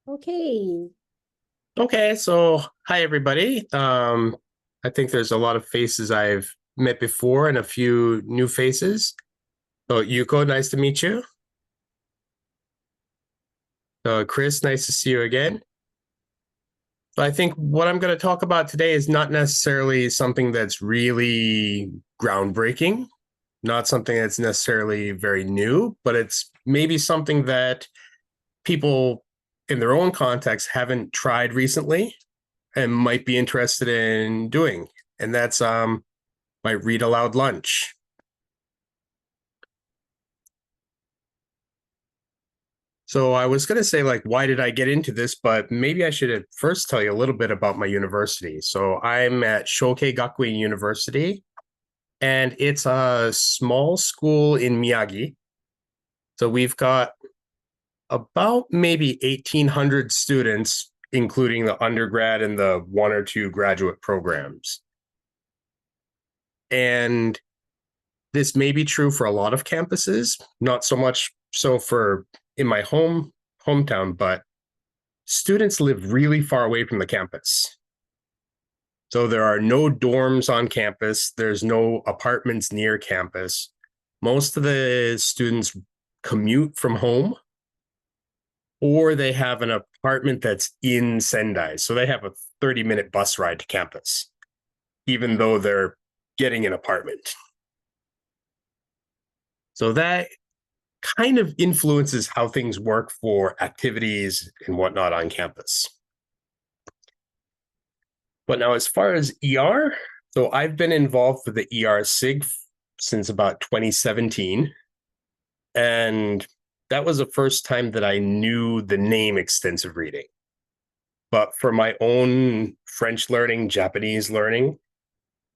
Okay. Okay, so hi everybody. I think there's a lot of faces I've met before and a few new faces. So Yuko, nice to meet you. Chris, nice to see you again. So I think what I'm going to talk about today is not necessarily something that's really groundbreaking, not something that's necessarily very new, but it's maybe something that people in their own context haven't tried recently and might be interested in doing. And that's my read aloud lunch. So I was going to say, like, why did I get into this? But maybe I should first tell you a little bit about my university. So I'm at Shokei Gakuin University, and it's a small school in Miyagi. So we've got about maybe 1,800 students, including the undergrad and the one or two graduate programs. And this may be true for a lot of campuses, not so much so for in my hometown, but students live really far away from the campus. So there are no dorms on campus, there's no apartments near campus. Most of the students commute from home or they have an apartment that's in Sendai. So they have a 30-minute bus ride to campus, even though they're getting an apartment. So that kind of influences how things work for activities and whatnot on campus. But now, as far as ER, so I've been involved with the ER SIG since about 2017. And that was the first time that I knew the name extensive reading. But for my own French learning, Japanese learning,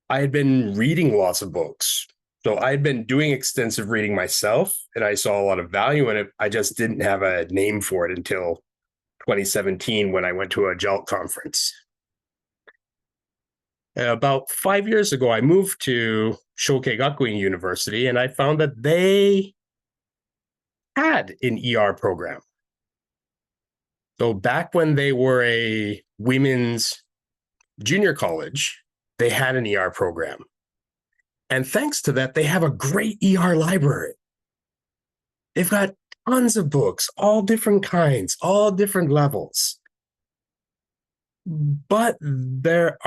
I had been reading lots of books. So I had been doing extensive reading myself, and I saw a lot of value in it. I just didn't have a name for it until 2017 when I went to a JALT conference. About 5 years ago, I moved to Shokei Gakuin University, and I found that they had an ER program. So back when they were a women's junior college, they had an ER program. And thanks to that, they have a great ER library. They've got tons of books, all different kinds, all different levels. But there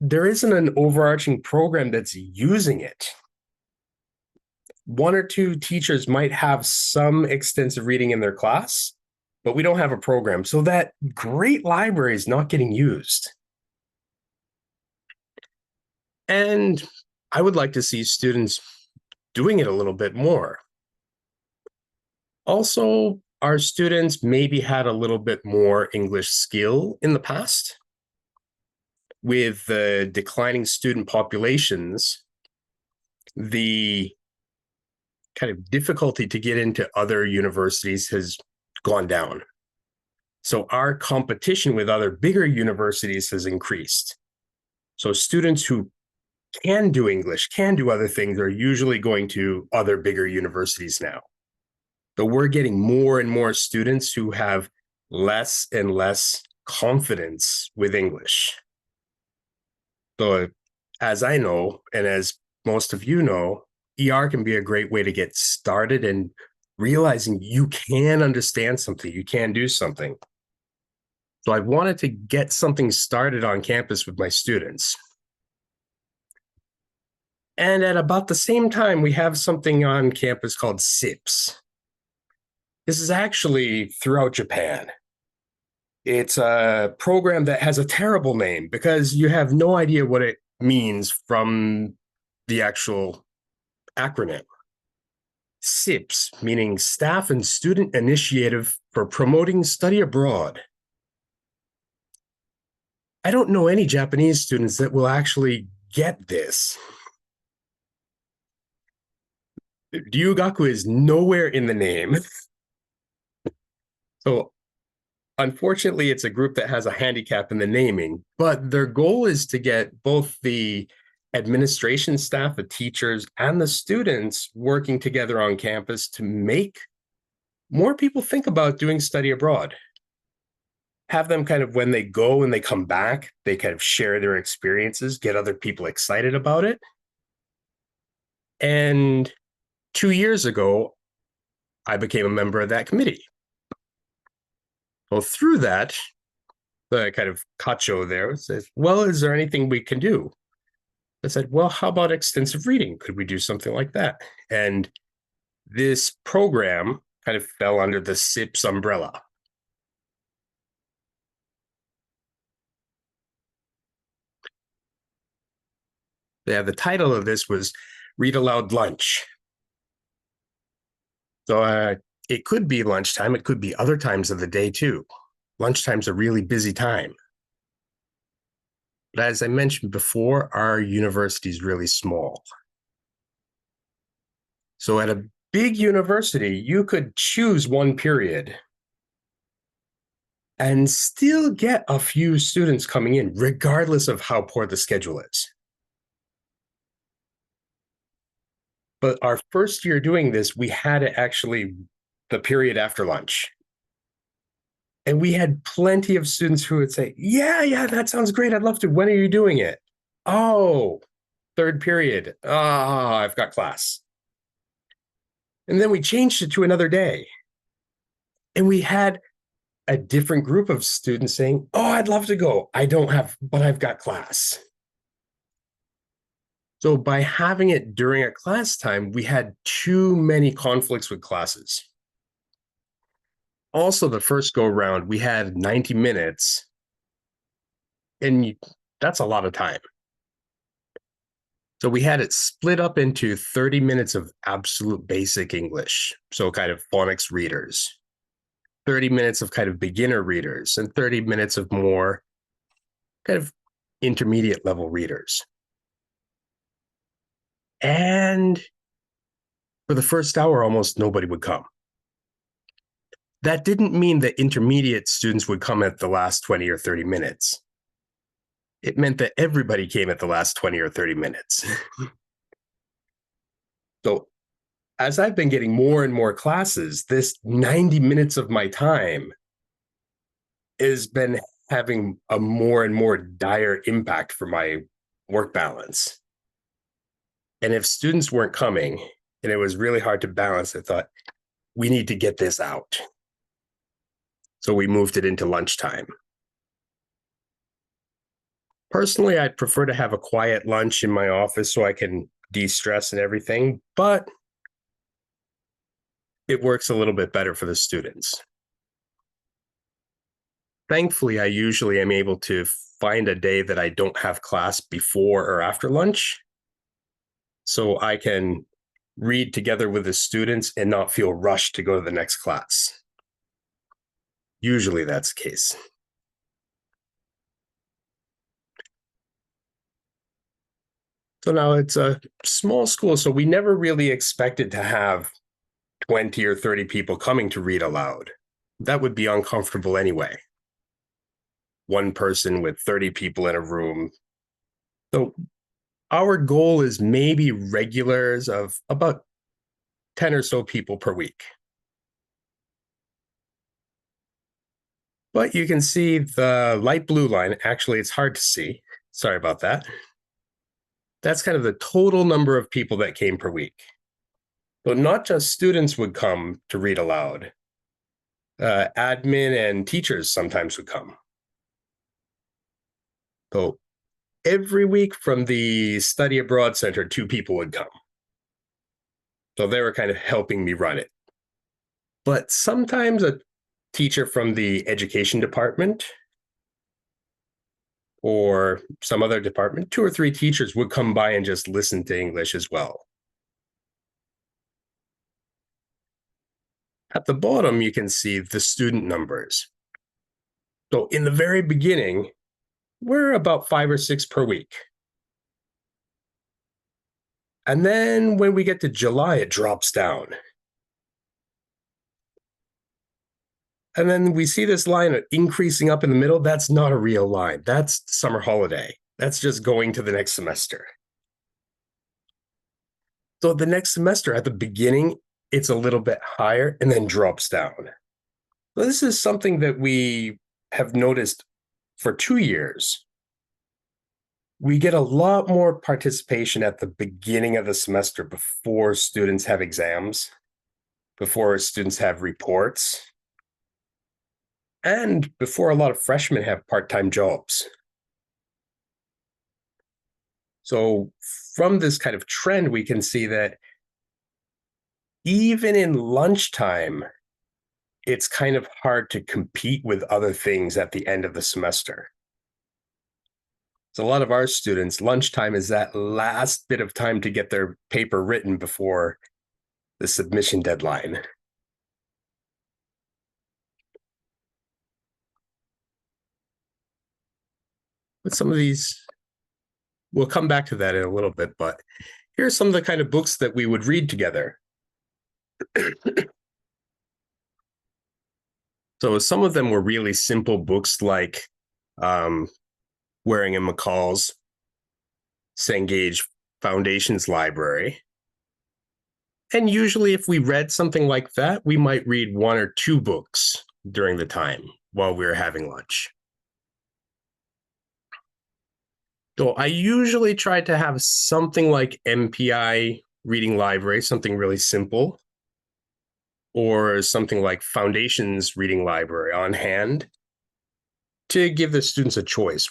isn't an overarching program that's using it. One or two teachers might have some extensive reading in their class, but we don't have a program. So that great library is not getting used. And I would like to see students doing it a little bit more. Also, our students maybe had a little bit more English skill in the past. With the declining student populations, the kind of difficulty to get into other universities has gone down. So our competition with other bigger universities has increased. So students who can do English, can do other things, are usually going to other bigger universities now. So we're getting more and more students who have less and less confidence with English. So as I know, and as most of you know, ER can be a great way to get started and realizing you can understand something, you can do something. So I wanted to get something started on campus with my students. And at about the same time, we have something on campus called SIPS. This is actually throughout Japan. It's a program that has a terrible name because you have no idea what it means from the actual acronym. SIPS, meaning Staff and Student Initiative for Promoting Study Abroad. I don't know any Japanese students that will actually get this. Ryugaku is nowhere in the name. So unfortunately, it's a group that has a handicap in the naming, but their goal is to get both the administration staff, the teachers, and the students working together on campus to make more people think about doing study abroad. have them kind of when they go and they come back, they kind of share their experiences, get other people excited about it. And 2 years ago, I became a member of that committee. Well, through that, the kind of cacho there says, well, is there anything we can do? I said, well, how about extensive reading? Could we do something like that? And this program kind of fell under the SIPS umbrella. Yeah, the title of this was Read Aloud Lunch. So it could be lunchtime. It could be other times of the day too. Lunchtime's a really busy time. But as I mentioned before, our university is really small. So at a big university, you could choose one period and still get a few students coming in, regardless of how poor the schedule is. But our first year doing this, we had it actually the period after lunch. And we had plenty of students who would say, yeah, that sounds great. I'd love to. When are you doing it? Oh, third period. I've got class. And then we changed it to another day. And we had a different group of students saying, oh, I'd love to go. I don't have, but I've got class. So by having it during a class time, we had too many conflicts with classes. Also, the first go round, we had 90 minutes, and that's a lot of time. So we had it split up into 30 minutes of absolute basic English, so kind of phonics readers, 30 minutes of kind of beginner readers, and 30 minutes of more kind of intermediate level readers. And for the first hour, almost nobody would come. That didn't mean that intermediate students would come at the last 20 or 30 minutes. It meant that everybody came at the last 20 or 30 minutes. So as I've been getting more and more classes, this 90 minutes of my time has been having a more and more dire impact for my work balance. And if students weren't coming and it was really hard to balance, I thought, we need to get this out. So we moved it into lunchtime. Personally, I'd prefer to have a quiet lunch in my office so I can de-stress and everything, but it works a little bit better for the students. Thankfully, I usually am able to find a day that I don't have class before or after lunch, so I can read together with the students and not feel rushed to go to the next class. Usually that's the case. So now it's a small school, so we never really expected to have 20 or 30 people coming to read aloud. That would be uncomfortable anyway. One person with 30 people in a room. So our goal is maybe regulars of about 10 or so people per week. But you can see the light blue line. Actually, it's hard to see. Sorry about that. That's kind of the total number of people that came per week. So not just students would come to read aloud. Admin and teachers sometimes would come. So every week from the Study Abroad Center, 2 people would come. So they were kind of helping me run it. But sometimes a teacher from the education department or some other department, 2 or 3 teachers would come by and just listen to English as well. At the bottom, you can see the student numbers. So in the very beginning, we're about 5 or 6 per week. And then when we get to July, it drops down. And then we see this line increasing up in the middle. That's not a real line. That's summer holiday. That's just going to the next semester. So the next semester at the beginning, it's a little bit higher and then drops down. So this is something that we have noticed for 2 years, we get a lot more participation at the beginning of the semester before students have exams, before students have reports, and before a lot of freshmen have part-time jobs. So from this kind of trend, we can see that even in lunchtime, it's kind of hard to compete with other things at the end of the semester. So a lot of our students, lunchtime is that last bit of time to get their paper written before the submission deadline. But some of these, we'll come back to that in a little bit, but here's some of the kind of books that we would read together. So some of them were really simple books like Waring and McCall's Cengage Foundations Library. And usually if we read something like that, we might read 1 or 2 books during the time while we were having lunch. So I usually try to have something like MPI Reading Library, something really simple, or something like Foundations Reading Library on hand to give the students a choice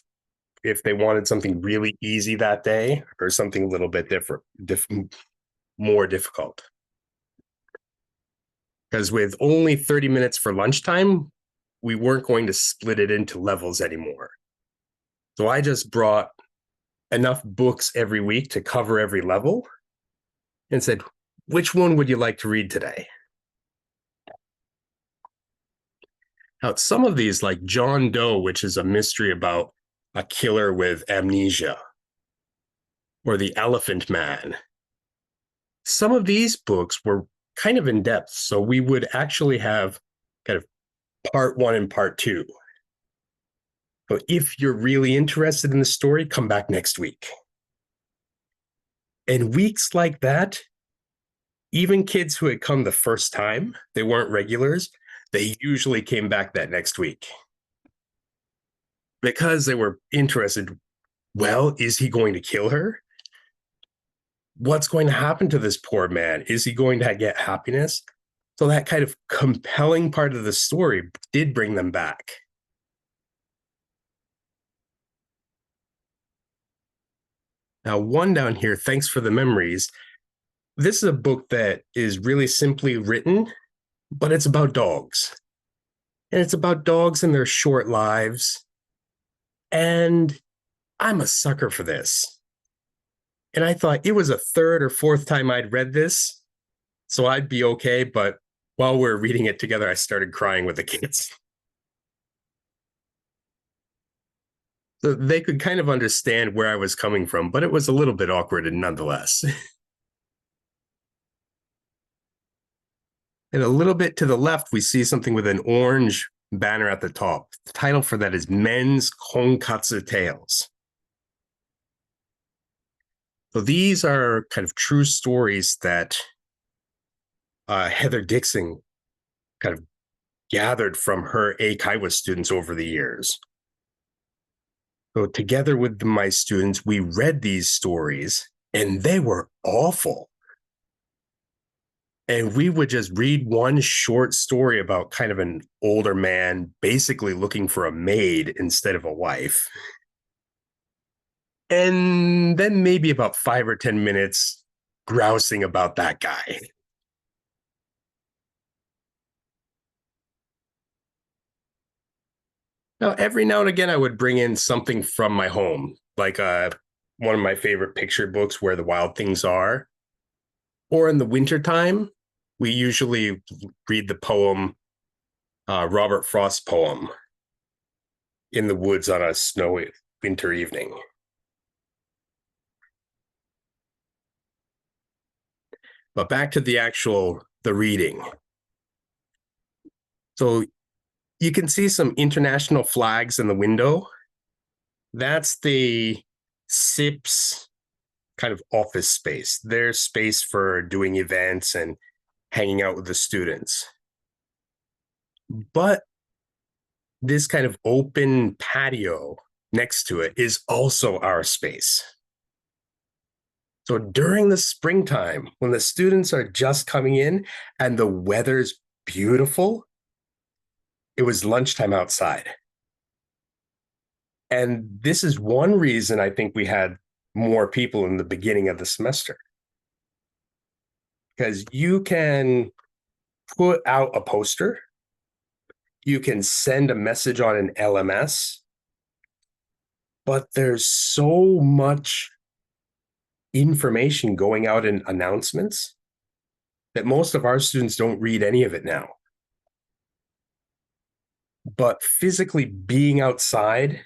if they wanted something really easy that day or something a little bit more difficult. Because with only 30 minutes for lunchtime, we weren't going to split it into levels anymore. So I just brought enough books every week to cover every level and said, which one would you like to read today? Now, some of these, like John Doe, which is a mystery about a killer with amnesia, or The Elephant Man, some of these books were kind of in depth. So we would actually have kind of part 1 and part 2. So if you're really interested in the story, come back next week. And weeks like that, even kids who had come the first time, they weren't regulars, they usually came back that next week because they were interested. Well, is he going to kill her? What's going to happen to this poor man? Is he going to get happiness? So that kind of compelling part of the story did bring them back. Now, one down here, Thanks for the Memories. This is a book that is really simply written, but it's about dogs. And it's about dogs and their short lives. And I'm a sucker for this. And I thought it was a 3rd or 4th time I'd read this, so I'd be okay. But while we were reading it together, I started crying with the kids. So they could kind of understand where I was coming from, but it was a little bit awkward and nonetheless. And a little bit to the left, we see something with an orange banner at the top. The title for that is Men's Konkatsu Tales. So these are kind of true stories that Heather Dixon kind of gathered from her Eikaiwa students over the years. So together with my students, we read these stories, and they were awful. And we would just read one short story about kind of an older man basically looking for a maid instead of a wife. And then maybe about 5 or 10 minutes grousing about that guy. Now, every now and again, I would bring in something from my home, like one of my favorite picture books, Where the Wild Things Are. Or in the wintertime, we usually read the poem, Robert Frost's poem, In the Woods on a Snowy Winter Evening. But back to the reading. So you can see some international flags in the window. That's the SIP's kind of office space, their space for doing events and hanging out with the students. But this kind of open patio next to it is also our space. So during the springtime, when the students are just coming in and the weather's beautiful, it was lunchtime outside. And this is one reason I think we had more people in the beginning of the semester. Because you can put out a poster, you can send a message on an LMS, but there's so much information going out in announcements that most of our students don't read any of it now. But physically being outside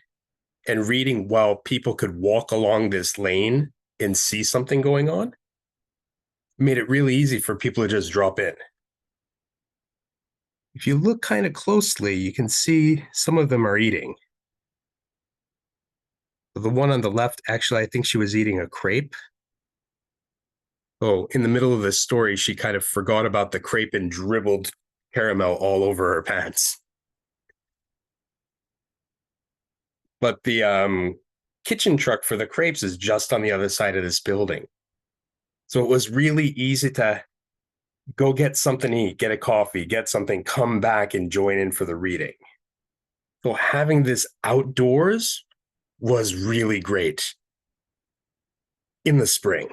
and reading while people could walk along this lane and see something going on made it really easy for people to just drop in. If you look kind of closely, you can see some of them are eating. The one on the left, actually, I think she was eating a crepe. Oh, in the middle of the story, she kind of forgot about the crepe and dribbled caramel all over her pants. But the kitchen truck for the crepes is just on the other side of this building. So it was really easy to go get something to eat, get a coffee, get something, come back and join in for the reading. So having this outdoors was really great in the spring.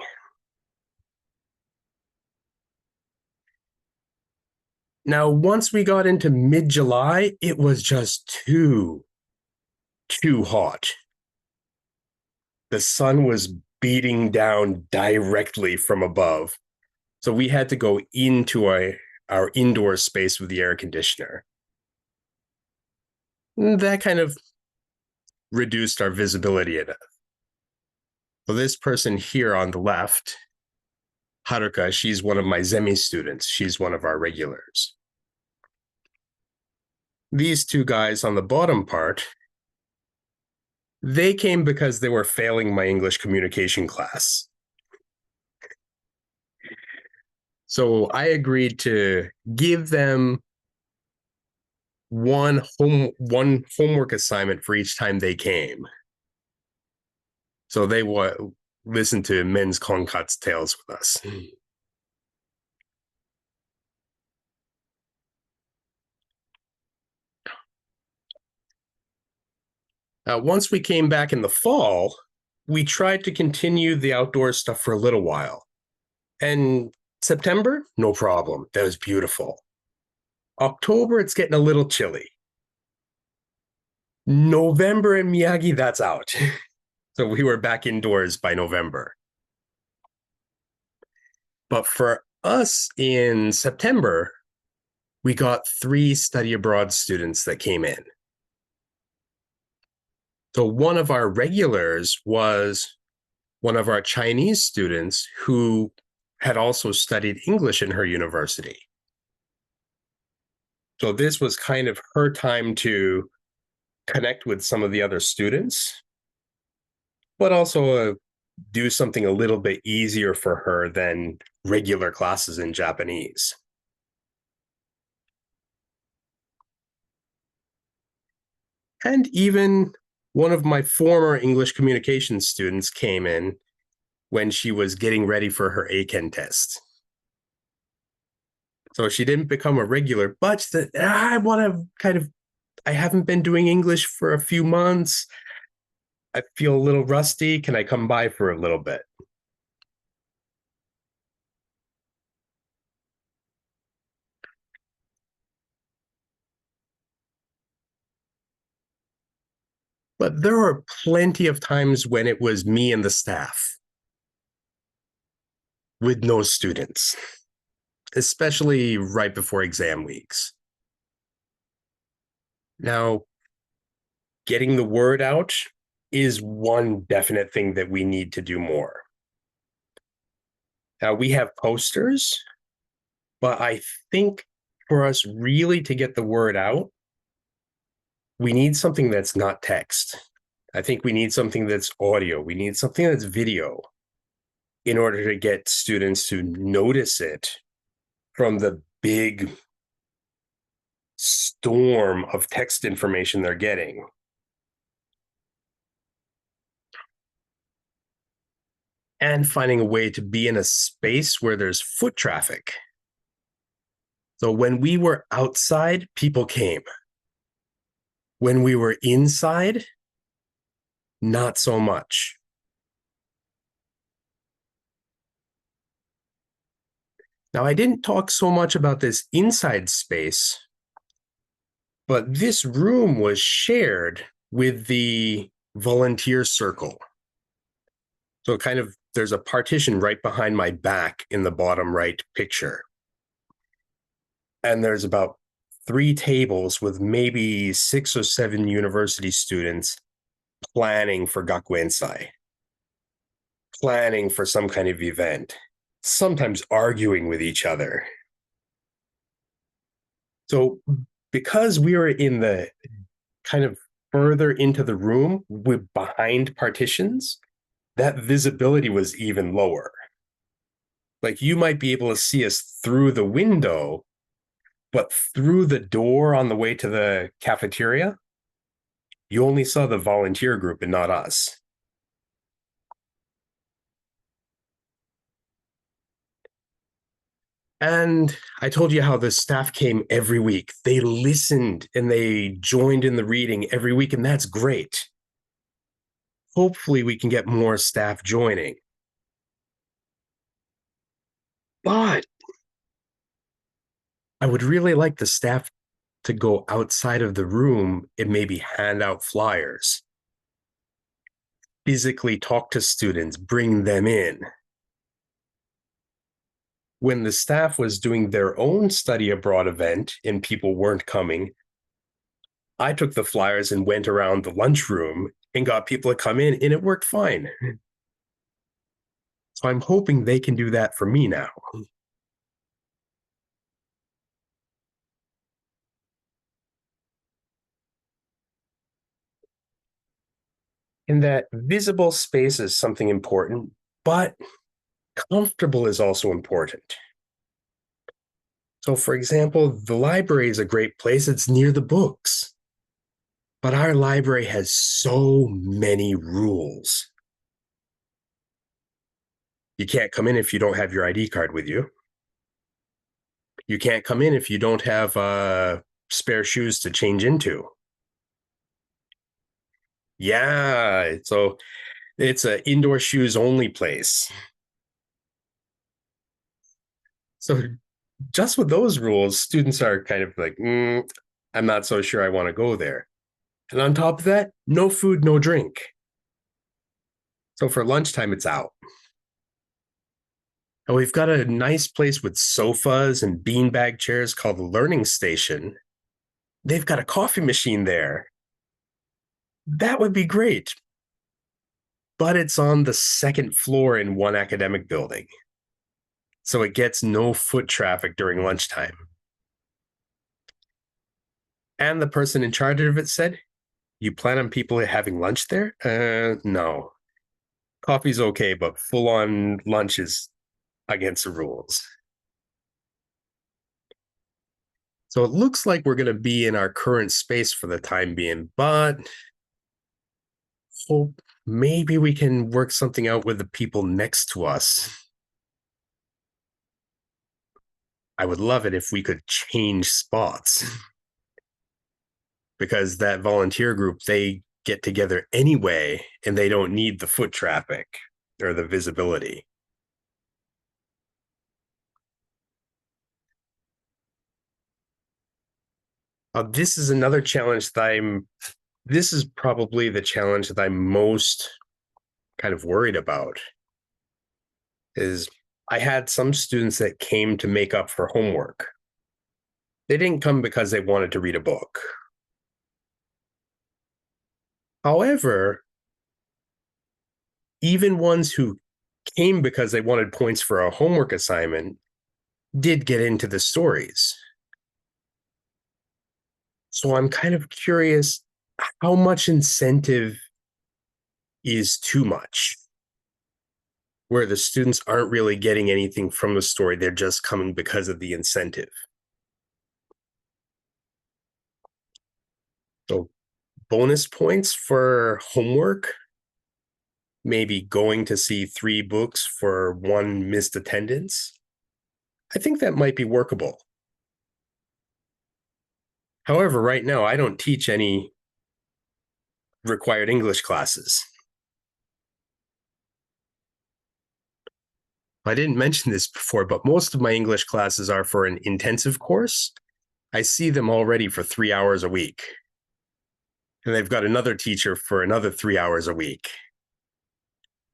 Now, once we got into mid-July, it was just too hot. The sun was beating down directly from above. So we had to go into our indoor space with the air conditioner. That kind of reduced our visibility enough. So this person here on the left, Haruka, she's one of my Zemi students. She's one of our regulars. These two guys on the bottom part, they came because they were failing my English communication class. So I agreed to give them one homework assignment for each time they came. So they would listen to men's Konkat's tales with us. Once we came back in the fall, we tried to continue the outdoor stuff for a little while. And September, no problem. That was beautiful. October, it's getting a little chilly. November in Miyagi, that's out. So we were back indoors by November. But for us in September, we got 3 study abroad students that came in. So one of our regulars was one of our Chinese students who had also studied English in her university. So this was kind of her time to connect with some of the other students, but also do something a little bit easier for her than regular classes in Japanese. And even one of my former English communication students came in when she was getting ready for her Eiken test. So she didn't become a regular, but I haven't been doing English for a few months. I feel a little rusty. Can I come by for a little bit? But there were plenty of times when it was me and the staff with no students, especially right before exam weeks. Now, getting the word out is one definite thing that we need to do more. Now, we have posters, but I think for us really to get the word out, we need something that's not text. I think we need something that's audio. We need something that's video in order to get students to notice it from the big storm of text information they're getting. And finding a way to be in a space where there's foot traffic. So when we were outside, people came. When we were inside, not so much. Now, I didn't talk so much about this inside space, but this room was shared with the volunteer circle. So kind of there's a partition right behind my back in the bottom right picture. And there's about 3 tables with maybe 6 or 7 university students planning for Gakuin, planning for some kind of event, sometimes arguing with each other. So because we were in the kind of further into the room with behind partitions, that visibility was even lower. Like you might be able to see us through the window, but through the door on the way to the cafeteria, you only saw the volunteer group and not us. And I told you how the staff came every week. They listened and they joined in the reading every week, and that's great. Hopefully, we can get more staff joining. But I would really like the staff to go outside of the room and maybe hand out flyers, physically talk to students, bring them in. When the staff was doing their own study abroad event and people weren't coming, I took the flyers and went around the lunchroom and got people to come in, and it worked fine. So I'm hoping they can do that for me now. And that visible space is something important, but comfortable is also important. So, for example, the library is a great place. It's near the books. But our library has so many rules. You can't come in if you don't have your ID card with you. You can't come in if you don't have spare shoes to change into. Yeah, so it's an indoor shoes only place. So just with those rules, students are kind of like, I'm not so sure I want to go there. And on top of that, no food, no drink. So for lunchtime, it's out. And we've got a nice place with sofas and beanbag chairs called the Learning Station. They've got a coffee machine there. That would be great. But it's on the second floor in one academic building. So it gets no foot traffic during lunchtime. And the person in charge of it said, you plan on people having lunch there? No. Coffee's okay, but full-on lunch is against the rules. So it looks like we're going to be in our current space for the time being, but hope maybe we can work something out with the people next to us. I would love it if we could change spots because that volunteer group, they get together anyway, and they don't need the foot traffic or the visibility. This is another challenge that this is probably the challenge that I'm most kind of worried about is I had some students that came to make up for homework. They didn't come because they wanted to read a book. However, even ones who came because they wanted points for a homework assignment did get into the stories. So I'm kind of curious how much incentive is too much, where the students aren't really getting anything from the story. They're just coming because of the incentive. bonus points for homework, maybe going to see 3 books for 1 missed attendance, I think that might be workable. However, right now, I don't teach any required English classes. I didn't mention this before, but most of my English classes are for an intensive course. I see them already for 3 hours a week. And they've got another teacher for another 3 hours a week,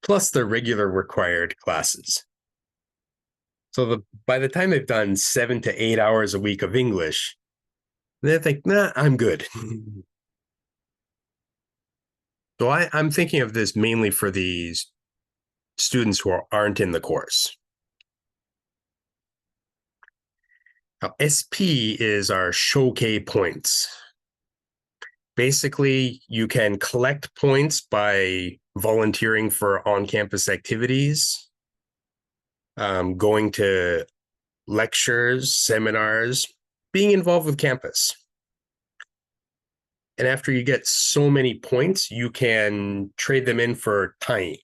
plus the regular required classes. So by the time they've done 7 to 8 hours a week of English, they think, nah, I'm good. So I'm thinking of this mainly for these students who aren't in the course. Now, SP is our Shokei points. Basically, you can collect points by volunteering for on-campus activities, going to lectures, seminars, being involved with campus. And after you get so many points, you can trade them in for tiny.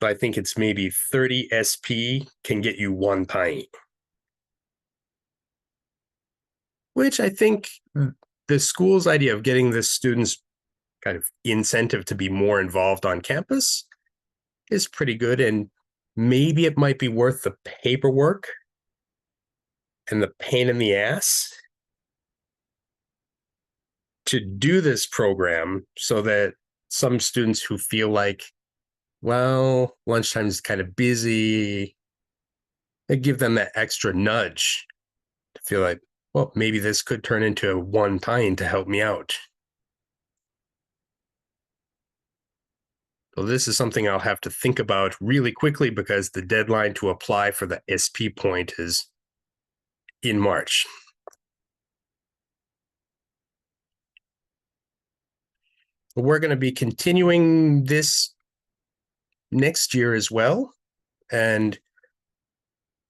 So I think it's maybe 30 SP can get you 1 tiny. Which I think the school's idea of getting the students kind of incentive to be more involved on campus is pretty good. And maybe it might be worth the paperwork and the pain in the ass to do this program so that some students who feel like, well, lunchtime is kind of busy, I give them that extra nudge to feel like, well, maybe this could turn into a 1 time to help me out. So this is something I'll have to think about really quickly because the deadline to apply for the SP point is in March. We're going to be continuing this next year as well. And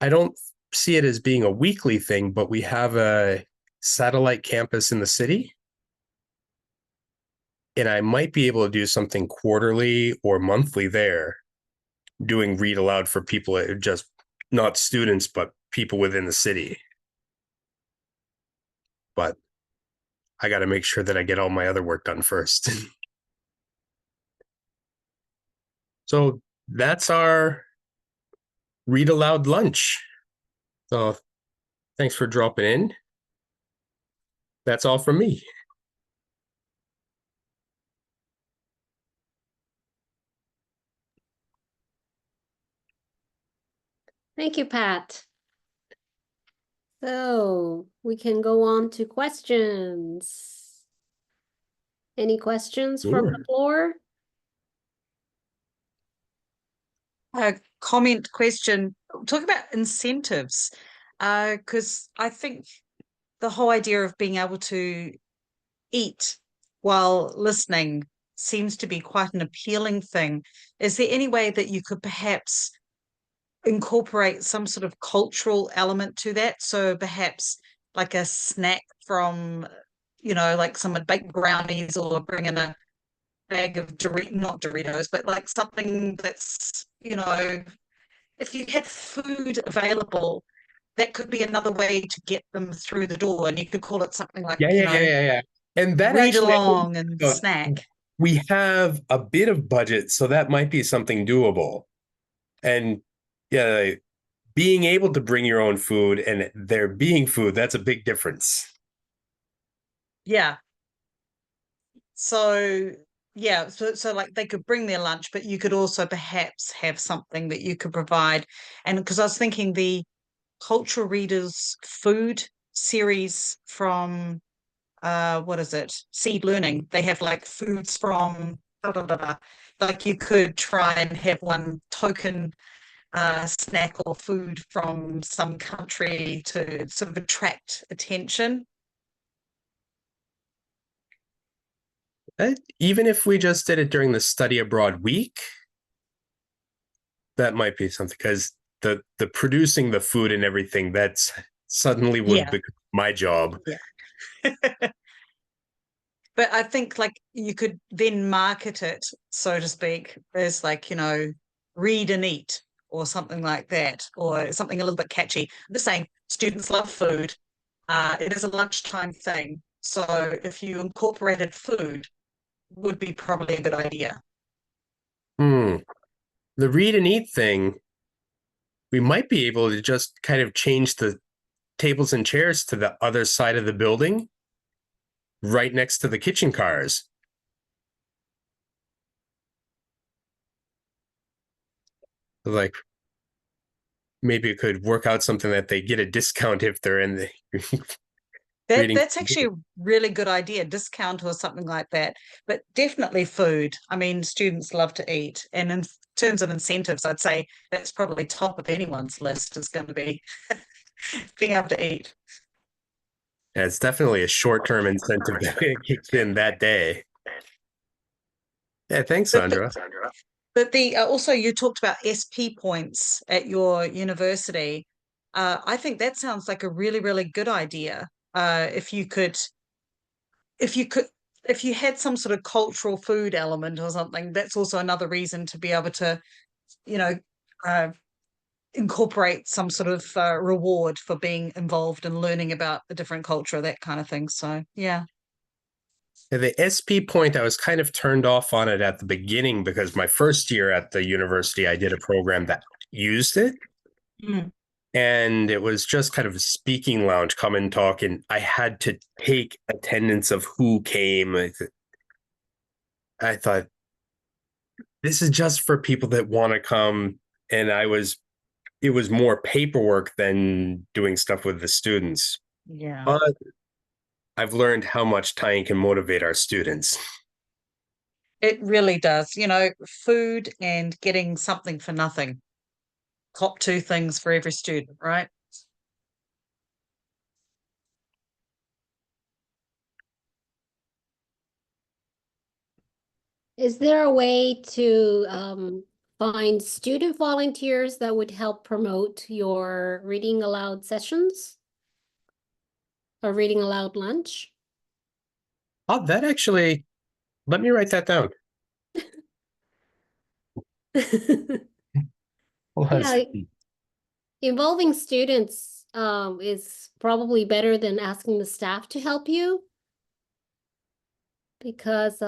I don't see it as being a weekly thing, but we have a satellite campus in the city. And I might be able to do something quarterly or monthly there, doing read aloud for people, just not students, but people within the city. But I got to make sure that I get all my other work done first. So that's our read aloud lunch. So thanks for dropping in. That's all from me. Thank you, Pat. So we can go on to questions. Any questions from the floor? A comment question. Talk about incentives, because I think the whole idea of being able to eat while listening seems to be quite an appealing thing. Is there any way that you could perhaps incorporate some sort of cultural element to that? So perhaps like a snack from, like someone baked brownies or bring in a bag of not Doritos, but like something that's, if you had food available, that could be another way to get them through the door. And you could call it something like, Yeah. And that read actually, along and snack. We have a bit of budget, so that might be something doable. And yeah, being able to bring your own food and there being food, that's a big difference. Yeah. So yeah, so like they could bring their lunch, but you could also perhaps have something that you could provide. And because I was thinking the Cultural Readers Food series from what is it? Seed Learning. They have like foods from blah, blah, blah, blah. Like you could try and have one token snack or food from some country to sort of attract attention. Even if we just did it during the study abroad week, that might be something, because the producing the food and everything, that's suddenly would become my job. Yeah. But I think like you could then market it, so to speak, as like, read and eat or something like that, or something a little bit catchy. I'm just saying students love food. It is a lunchtime thing. So if you incorporated food, would be probably a good idea. The read and eat thing, we might be able to just kind of change the tables and chairs to the other side of the building, right next to the kitchen cars. Like, maybe it could work out something that they get a discount if they're in the reading. That's actually a really good idea, discount or something like that. But definitely food. I mean, students love to eat. And in terms of incentives, I'd say that's probably top of anyone's list is going to be being able to eat. Yeah, it's definitely a short-term incentive that kicks in that day. Yeah, thanks, Sandra. But the also you talked about SP points at your university. I think that sounds like a really, really good idea. If you had some sort of cultural food element or something, that's also another reason to be able to, you know, uh, incorporate some sort of reward for being involved and learning about a different culture, that kind of thing. So, yeah. The SP point, I was kind of turned off on it at the beginning because my first year at the university, I did a program that used it. Mm. And it was just kind of a speaking lounge, come and talk. And I had to take attendance of who came. I thought, this is just for people that want to come. And it was more paperwork than doing stuff with the students. Yeah. But I've learned how much tying can motivate our students. It really does. Food and getting something for nothing. Top two things for every student, right? Is there a way to find student volunteers that would help promote your reading aloud sessions? Or reading aloud lunch? Oh, that actually, let me write that down. Yeah, involving students is probably better than asking the staff to help you. Because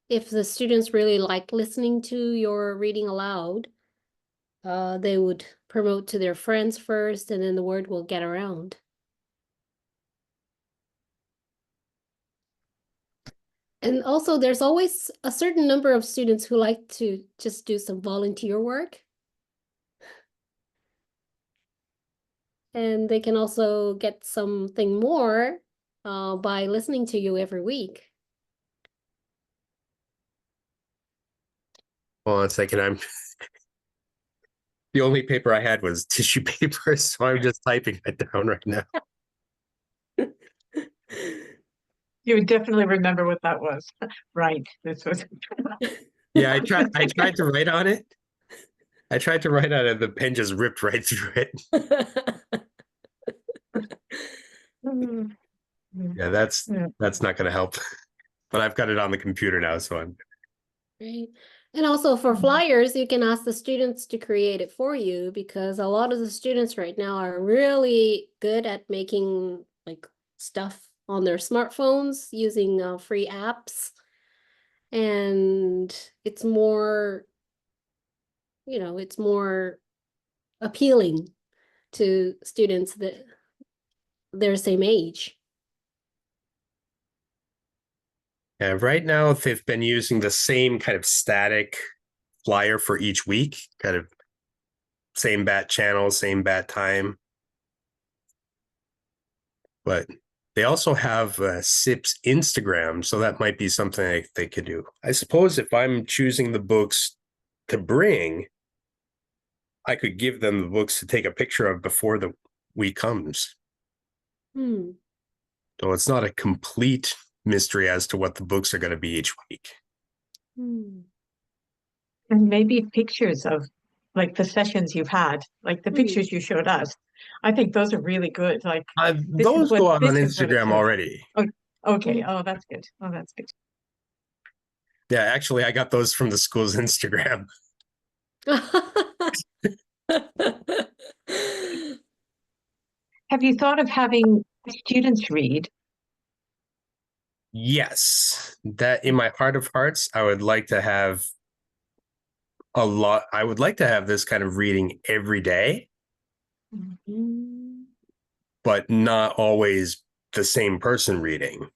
if the students really like listening to your reading aloud, they would promote to their friends first, and then the word will get around. And also, there's always a certain number of students who like to just do some volunteer work. And they can also get something more by listening to you every week. Hold on a second. The only paper I had was tissue paper, so I'm just typing it down right now. You would definitely remember what that was. Right. This was. Yeah, I tried to write on it. I tried to write on it, the pen just ripped right through it. Yeah, that's not gonna help. But I've got it on the computer now, so I'm Right. And also for flyers, you can ask the students to create it for you, because a lot of the students right now are really good at making like stuff on their smartphones using free apps. And it's more, it's more appealing to students that their same age. Yeah, right now they've been using the same kind of static flyer for each week, kind of same bat channel, same bat time. But they also have SIP's Instagram, so that might be something they could do. I suppose if I'm choosing the books to bring, I could give them the books to take a picture of before the week comes. Hmm. So it's not a complete mystery as to what the books are going to be each week. Hmm. And maybe pictures of like the sessions you've had, like the pictures you showed us. I think those are really good. Like Those go out on Instagram already. Okay. Oh, that's good. Oh, that's good. Yeah, actually, I got those from the school's Instagram. Have you thought of having students read? Yes, that in my heart of hearts, I would like to have a lot. I would like to have this kind of reading every day, but not always the same person reading.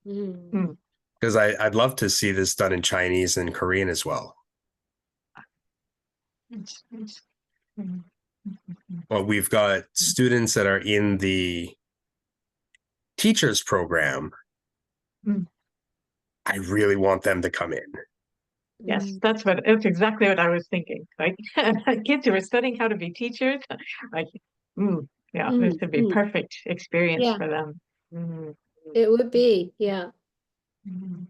Mm. Because I'd love to see this done in Chinese and Korean as well. But we've got students that are in the teachers program. I really want them to come in. Yes, that's exactly what I was thinking. Like kids who are studying how to be teachers, like, yeah, this would be perfect experience Yeah. for them. Mhm. It would be, yeah. Mhm.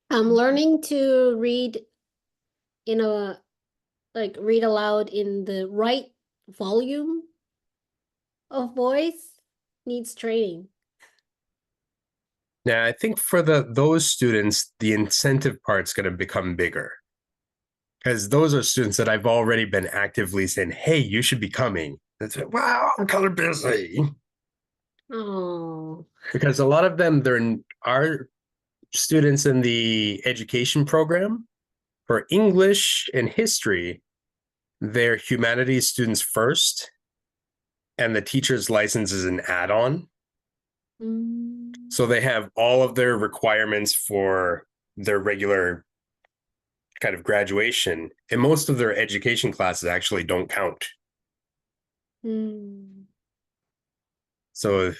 I'm learning to read read aloud in the right volume of voice needs training. Now, I think for those students, the incentive part's going to become bigger. Because those are students that I've already been actively saying, hey, you should be coming. It's like, wow, I'm kind of busy. Oh. Because a lot of them, are students in the education program. For English and history, they're humanities students first, and the teacher's license is an add-on. So they have all of their requirements for their regular kind of graduation, and most of their education classes actually don't count. So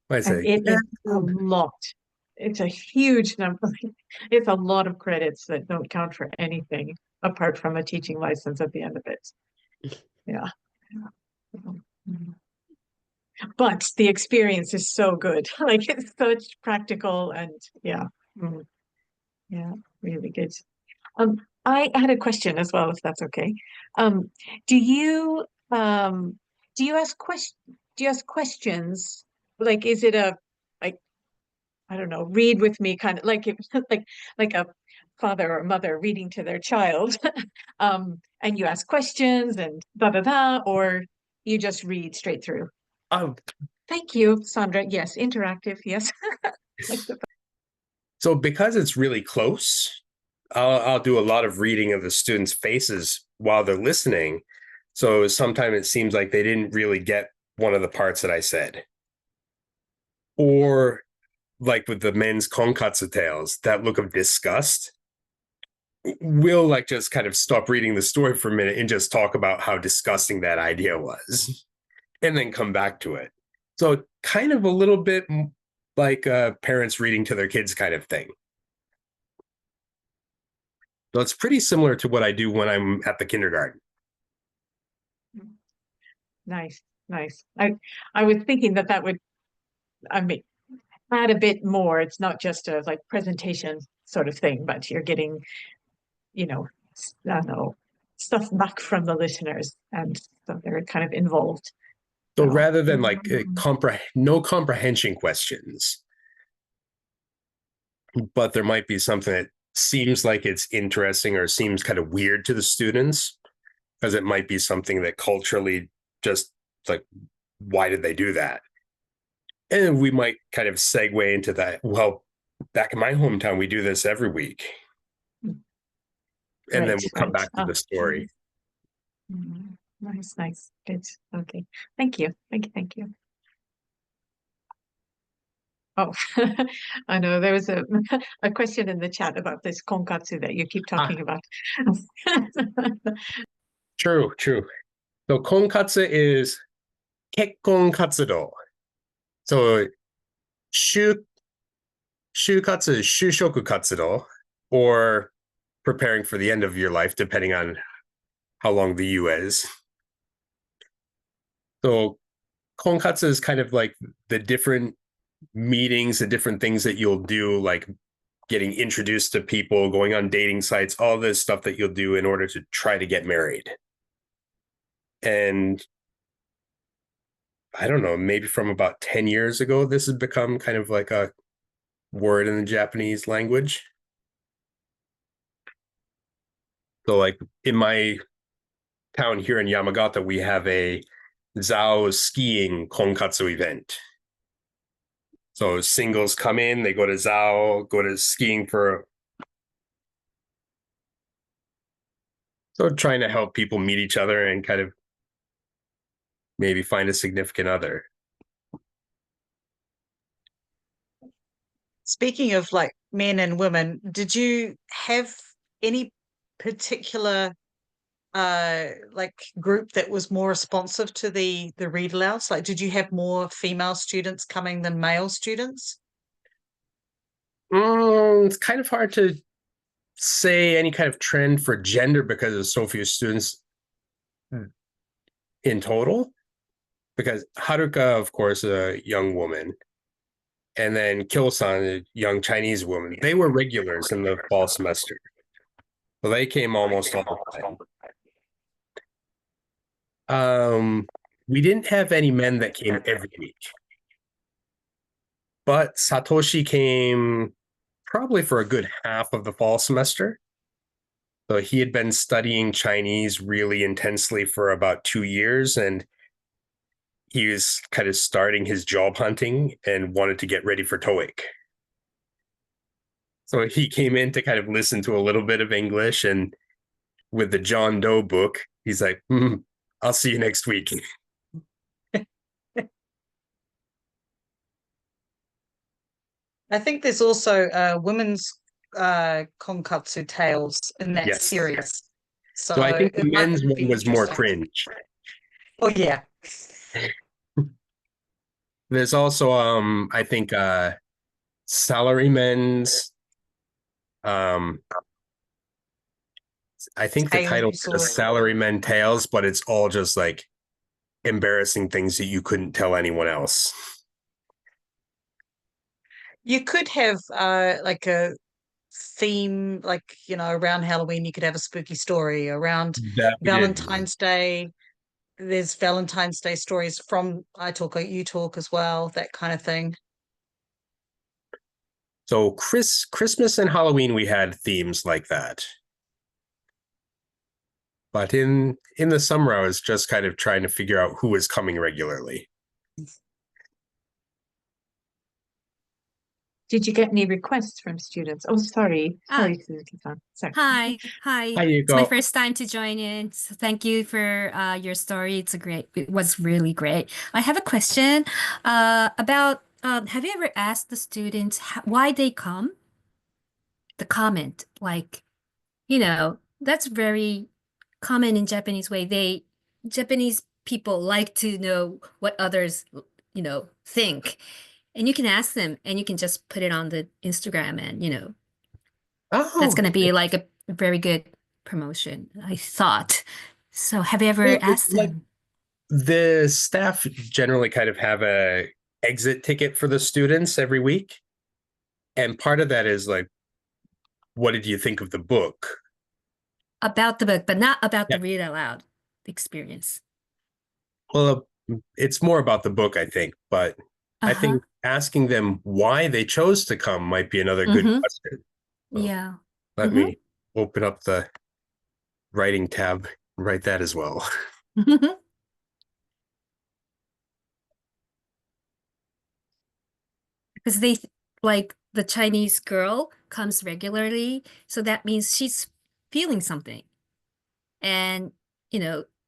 I say, And it is a lot. It's a huge number. It's a lot of credits that don't count for anything apart from a teaching license at the end of it. Yeah. But the experience is so good. Like it's such practical and yeah. Yeah, really good. I had a question as well, if that's okay. Do you ask questions? Like, is it like I don't know, read with me kind of like like a father or mother reading to their child, and you ask questions and or you just read straight through? Thank you, Sandra. Yes, interactive. Yes. So because it's really close, I'll do a lot of reading of the students' faces while they're listening. So sometimes it seems like they didn't really get one of the parts that I said. Or like with the men's konkatsu tales, that look of disgust. We'll like just kind of stop reading the story for a minute and just talk about how disgusting that idea was, and then come back to it. So kind of a little bit like parents reading to their kids kind of thing. So it's pretty similar to what I do when I'm at the kindergarten. Nice, nice. I was thinking that would, I mean, add a bit more. It's not just a like presentation sort of thing, but you're getting, I don't know, stuff back from the listeners, and so they're kind of involved. So rather than like no comprehension questions, but there might be something that seems like it's interesting or seems kind of weird to the students, because it might be something that culturally just like, why did they do that? And we might kind of segue into that. Well, back in my hometown, we do this every week. And then we'll come back to the story. Nice, nice. Good. Okay. Thank you. Thank you. Oh, I know there was a question in the chat about this konkatsu that you keep talking about. True. So konkatsu is kekkon katsudo. So shukatsu is shushoku katsudo, or preparing for the end of your life, depending on how long the U is. So konkatsu is kind of like the different meetings, the different things that you'll do, like getting introduced to people, going on dating sites, all this stuff that you'll do in order to try to get married. And I don't know, maybe from about 10 years ago, this has become kind of like a word in the Japanese language. So like in my town here in Yamagata, we have a Zao skiing konkatsu event. So singles come in, they go to Zao, go to skiing for. So trying to help people meet each other and kind of maybe find a significant other. Speaking of like men and women, did you have any particular like group that was more responsive to the read alouds? Like, did you have more female students coming than male students? It's kind of hard to say any kind of trend for gender because of so few students in total. Because Haruka, of course, a young woman, and then Kyo-san, a young Chinese woman, they were regulars in the fall semester. So they came almost all the time. We didn't have any men that came every week. But Satoshi came probably for a good half of the fall semester. So he had been studying Chinese really intensely for about 2 years, and he was kind of starting his job hunting and wanted to get ready for TOEIC. So he came in to kind of listen to a little bit of English, and with the John Doe book, he's like, I'll see you next week. I think there's also women's konkatsu tales in that Yes. series. So I think the it might men's be one was more interesting. cringe. Oh yeah. There's also I think salarymen's I think the title is Tales or- Salarymen Tales, but it's all just like embarrassing things that you couldn't tell anyone else. You could have like a theme, like, you know, around Halloween, you could have a spooky story. Around That we did. Valentine's Day, there's Valentine's Day stories from I Talk, You Talk as well, that kind of thing. So Christmas and Halloween, we had themes like that. But in the summer, I was just kind of trying to figure out who was coming regularly. Did you get any requests from students? Oh, sorry. Sorry, Suzuki-san. Sorry. Hi. Hi, It's my Yuko. first time to join in. So thank you for your story. It was really great. I have a question about have you ever asked the students why they come? The comment, like, that's very common in Japanese way. Japanese people like to know what others, think. And you can ask them and you can just put it on the Instagram and, that's going to be like a very good promotion, I thought. So have you ever Well, asked like- them? The staff generally kind of have a exit ticket for the students every week. And part of that is like, what did you think of the book? About the book, but not about Yeah. the read aloud experience. Well, it's more about the book, I think. But I think asking them why they chose to come might be another good Mhm. question. Well, Yeah. Let me open up the writing tab and write that as well. Because like the Chinese girl comes regularly, so that means she's feeling something. And,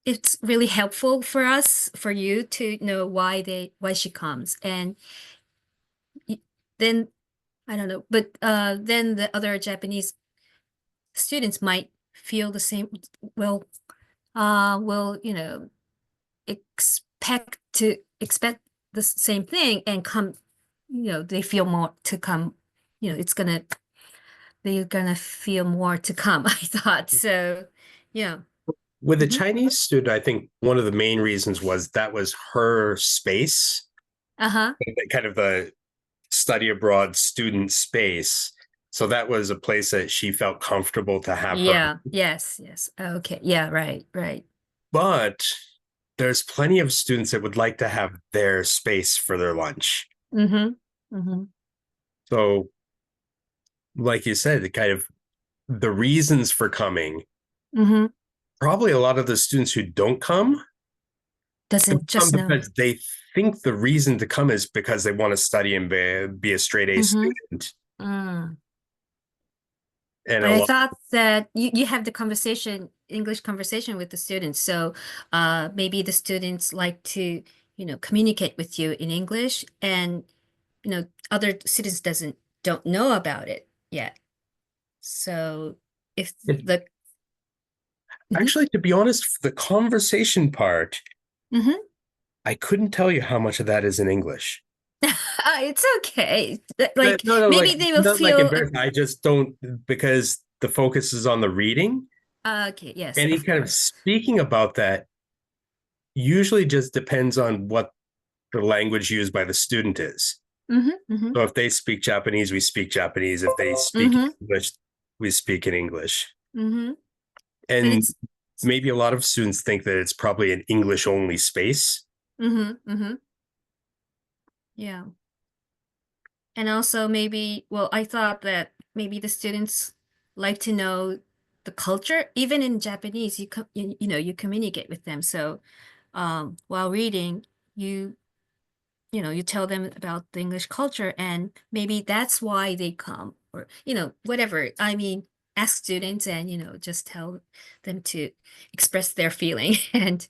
it's really helpful for us, for you to know why she comes. And then, I don't know, but then the other Japanese students might feel the same, will, expect the same thing and come, they feel more to come, they're gonna feel more to come, I thought. So, yeah. With the Chinese student, I think one of the main reasons was that was her space, Uh-huh. kind of the study abroad student space. So that was a place that she felt comfortable to have her. Yeah. Yes. Okay. Yeah. Right. But there's plenty of students that would like to have their space for their lunch. Mm-hmm. So, like you said, the reasons for coming, Mm-hmm. probably a lot of the students who don't come Doesn't come just know. because they think the reason to come is because they want to study and be a straight A Mm-hmm. student. Mm. And But a I lot, thought that you have the conversation, English conversation with the students. So maybe the students like to, communicate with you in English, and other students don't know about it yet. So if it, the Mhm. actually, to be honest, the conversation part, Mhm. I couldn't tell you how much of that is in English. It's okay. Like No, maybe they will not like feel embarrassed. I just don't, because the focus is on the reading. okay. Yes, Any of kind of course. speaking about that usually just depends on what the language used by the student is. Mm-hmm. So if they speak Japanese, we speak Japanese. If they speak Mm-hmm. English, we speak in English. Mm-hmm. But And it's maybe a lot of students think that it's probably an English only space. mm-hmm. Yeah. And also maybe, well, I thought that maybe the students like to know the culture. Even in Japanese, you communicate with them. So while reading, you tell them about the English culture, and maybe that's why they come, or whatever. I mean, ask students, and just tell them to express their feeling and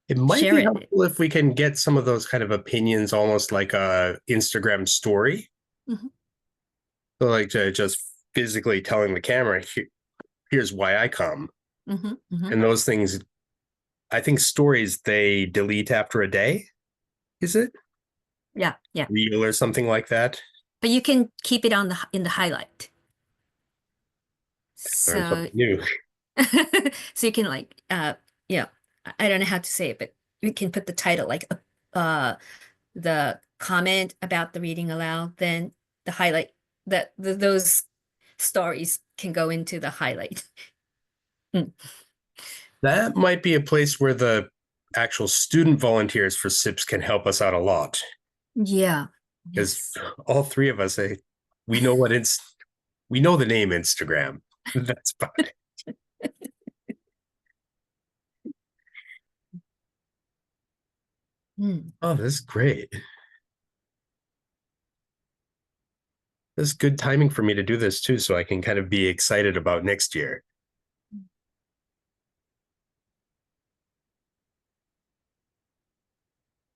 It might share be it. helpful if we can get some of those kind of opinions almost like a Instagram story. Mhm. So like just physically telling the camera, here's why I come. Mm-hmm. And those things, I think stories they delete after a day. Is it? Yeah, yeah. Reel or something like that. But you can keep it in the highlight. Learn So something new. so you can like yeah, I don't know how to say it, but you can put the title like uh the comment about the reading aloud, then the highlight that those stories can go into the highlight. Mm. That might be a place where the actual student volunteers for SIPs can help us out a lot. Yeah. Because Yes. all three of us, we know we know the name Instagram. That's about it. Mm. Oh, this is great. This is good timing for me to do this too, so I can kind of be excited about next year.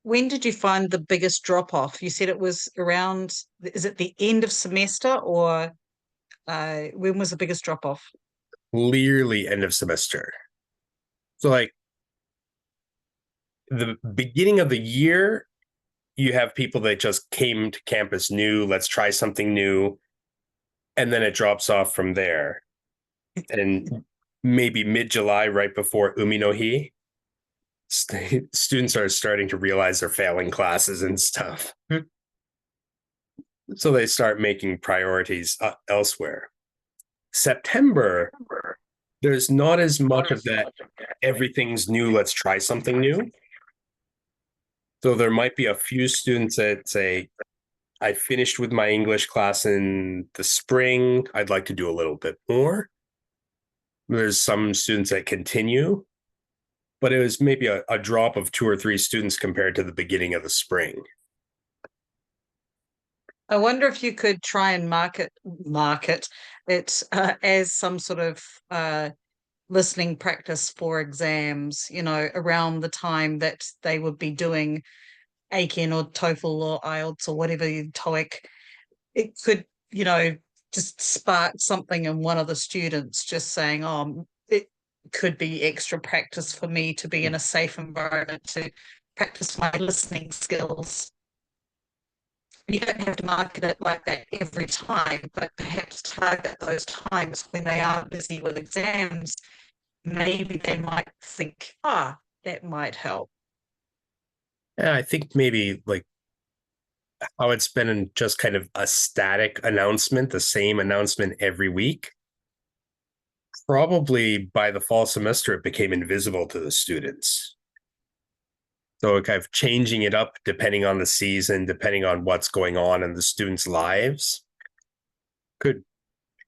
When did you find the biggest drop off? You said it was around, is it the end of semester, or when was the biggest drop off? Clearly end of semester. So like the beginning of the year, you have people that just came to campus new, let's try something new. And then it drops off from there. And maybe mid-July, right before Umi no Hi, students are starting to realize they're failing classes and stuff. So they start making priorities elsewhere. September, there's not as much of that everything's new, let's try something new. So there might be a few students that say, I finished with my English class in the spring, I'd like to do a little bit more. There's some students that continue, but it was maybe a drop of 2 or 3 students compared to the beginning of the spring. I wonder if you could try and market it as some sort of listening practice for exams, around the time that they would be doing Aiken or TOEFL or IELTS or whatever, TOEIC. It could, just spark something in one of the students, just saying, oh, it could be extra practice for me to be in a safe environment to practice my listening skills. You don't have to market it like that every time, but perhaps target those times when they are busy with exams. Maybe they might think, that might help. Yeah, I think maybe like how it's been in just kind of a static announcement, the same announcement every week. Probably by the fall semester, it became invisible to the students. So kind of changing it up depending on the season, depending on what's going on in the students' lives, could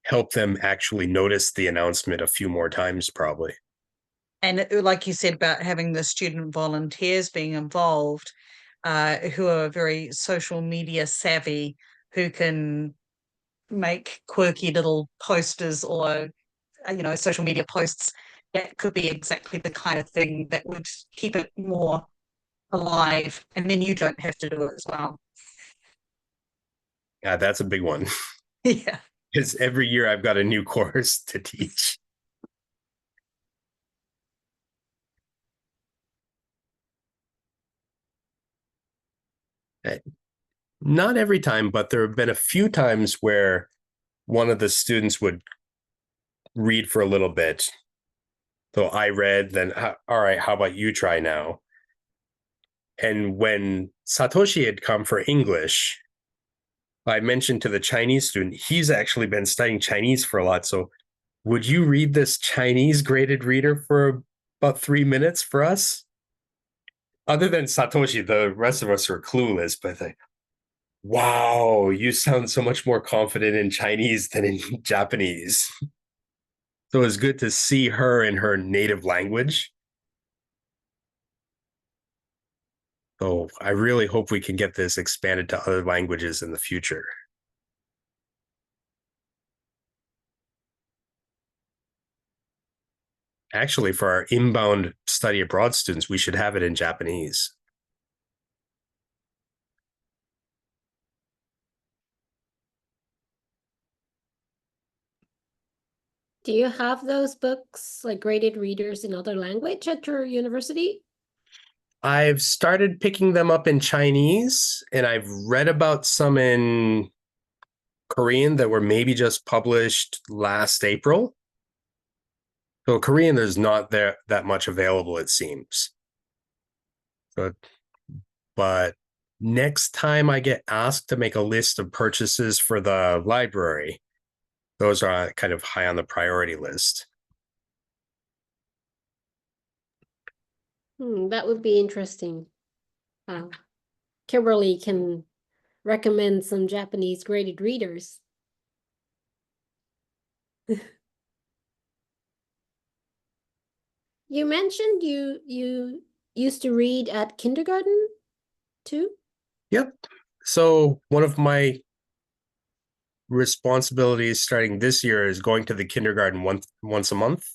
help them actually notice the announcement a few more times, probably. And like you said about having the student volunteers being involved, who are very social media savvy, who can make quirky little posters or, social media posts, that could be exactly the kind of thing that would keep it more alive. And then you don't have to do it as well. Yeah, that's a big one. Yeah. Because every year I've got a new course to teach. Not every time, but there have been a few times where one of the students would read for a little bit. So I read, then, all right, how about you try now? And when Satoshi had come for English, I mentioned to the Chinese student, he's actually been studying Chinese for a lot. So would you read this Chinese graded reader for about 3 minutes for us? Other than Satoshi, the rest of us are clueless, but wow, you sound so much more confident in Chinese than in Japanese. So it's good to see her in her native language. So I really hope we can get this expanded to other languages in the future. Actually, for our inbound study abroad students, we should have it in Japanese. Do you have those books, like graded readers in other language at your university? I've started picking them up in Chinese, and I've read about some in Korean that were maybe just published last April. So Korean, there's not that much available, it seems. But next time I get asked to make a list of purchases for the library, those are kind of high on the priority list. That would be interesting. Kimberly can recommend some Japanese graded readers. You mentioned you used to read at kindergarten too? Yep. So one of my responsibilities starting this year is going to the kindergarten once a month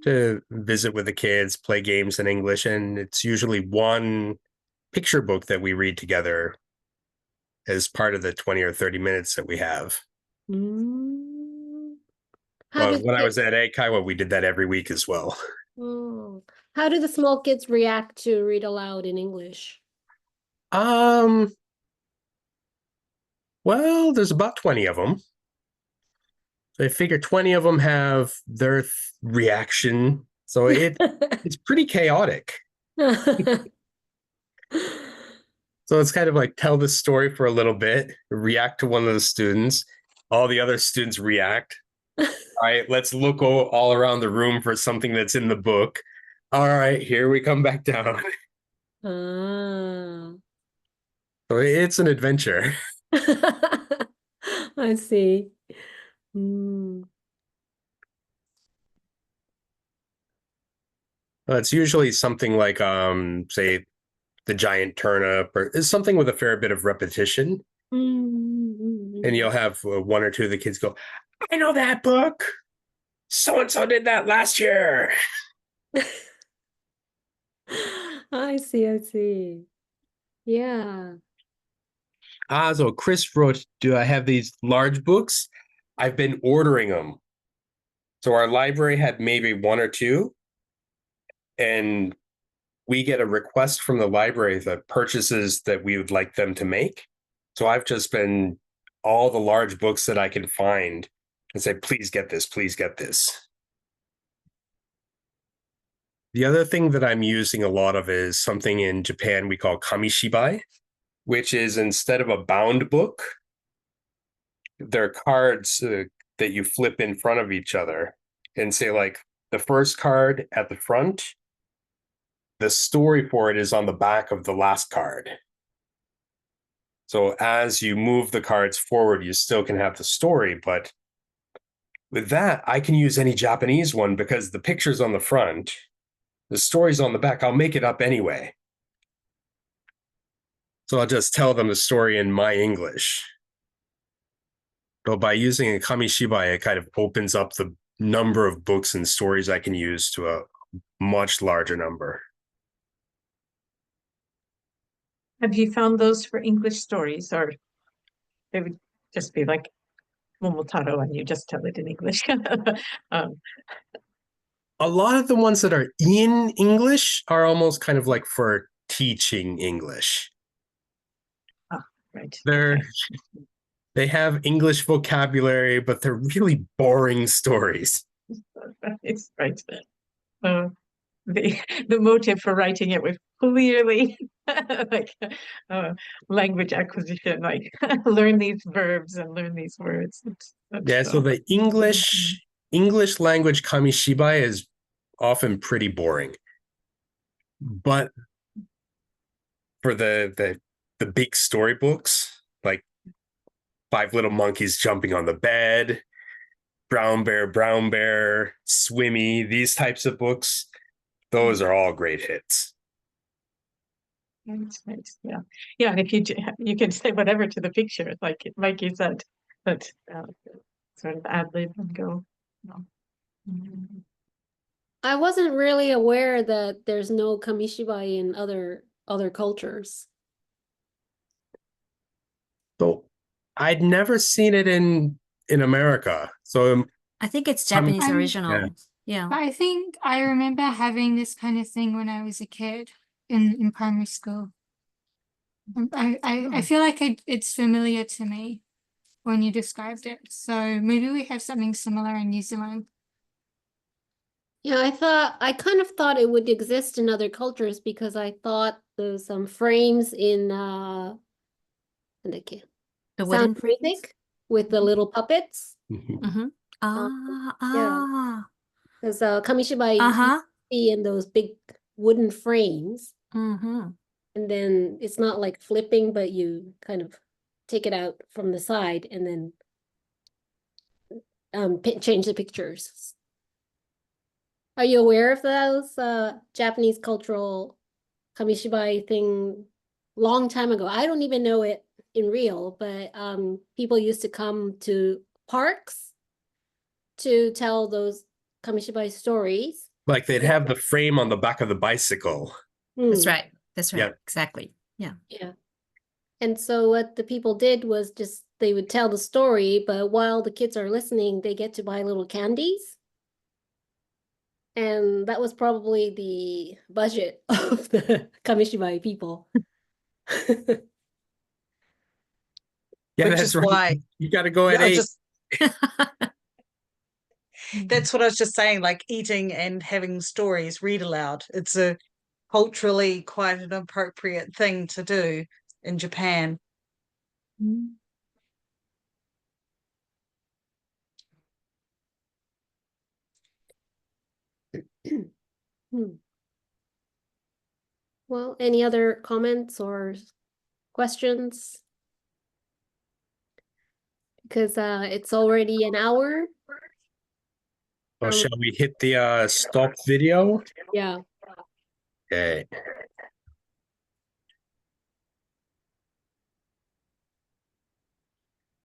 to visit with the kids, play games in English, and it's usually one picture book that we read together as part of the 20 or 30 minutes that we have. But when I was at Eikaiwa, we did that every week as well. How do the small kids react to read aloud in English? Well, there's about 20 of them. So I figure 20 of them have their reaction. So it's pretty chaotic. So it's kind of like tell the story for a little bit, react to one of the students, all the other students react. All right, let's look all around the room for something that's in the book. All right, here we come back down. So it's an adventure. I see. It's usually something like, say, the giant turnip, or is something with a fair bit of repetition. And you'll have one or two of the kids go, I know that book. So-and-so did that last year. I see. Yeah. So Chris wrote, do I have these large books? I've been ordering them. So our library had maybe one or two. And we get a request from the library the purchases that we would like them to make. So I've just been all the large books that I can find and say, please get this, please get this. The other thing that I'm using a lot of is something in Japan we call kamishibai, which is instead of a bound book, there are cards that you flip in front of each other and say, like, the first card at the front the story for it is on the back of the last card. So as you move the cards forward, you still can have the story, but with that, I can use any Japanese one because the picture's on the front, the story's on the back. I'll make it up anyway. So I'll just tell them the story in my English. But by using a Kamishibai, it kind of opens up the number of books and stories I can use to a much larger number. Have you found those for English stories, or they would just be like Momotaro and you just tell it in English? um, A lot of the ones that are in English are almost kind of like for teaching English. right. They have English vocabulary, but they're really boring stories. It's right. The motive for writing it was clearly like language acquisition, like learn these verbs and learn these words. Yeah, so the English language Kamishibai is often pretty boring. But for the big storybooks, like Five Little Monkeys Jumping on the Bed, Brown Bear, Swimmy, these types of books, those are all great hits. Right. Yeah. Yeah. And if you can say whatever to the picture, like you said, but sort of ad lib and go. No. Mhm. I wasn't really aware that there's no Kamishibai in other cultures. So I'd never seen it in America. So I think it's Japanese I'm- original. Yeah. I think I remember having this kind of thing when I was a kid in primary school. I feel like it's familiar to me when you described it. So maybe we have something similar in New Zealand. Yeah, I kind of thought it would exist in other cultures because I thought there's some frames in The Sound wooden of frames. Music with the little puppets. Mm-hmm. yeah. Because Kamishibai you Uh-huh. see in those big wooden frames, Mm-hmm. and then it's not like flipping, but you kind of take it out from the side and then change the pictures. Are you aware of those Japanese cultural Kamishibai thing long time ago? I don't even know it in real, but people used to come to parks to tell those Kamishibai stories. like they'd have the frame on the back of the bicycle. That's Mm, right. That's right. Yeah. Exactly. Yeah. yeah. And so what the people did was just they would tell the story, but while the kids are listening, they get to buy little candies. And that was probably the budget of the Kamishibai people. Yeah, Which that's is right. why You got to go at I 8. just that's what I was just saying, like eating and having stories read aloud. It's a culturally quite an appropriate thing to do in Japan. Well, any other comments or questions? Because it's already an hour. Oh, shall we hit the stop video? Yeah. Okay.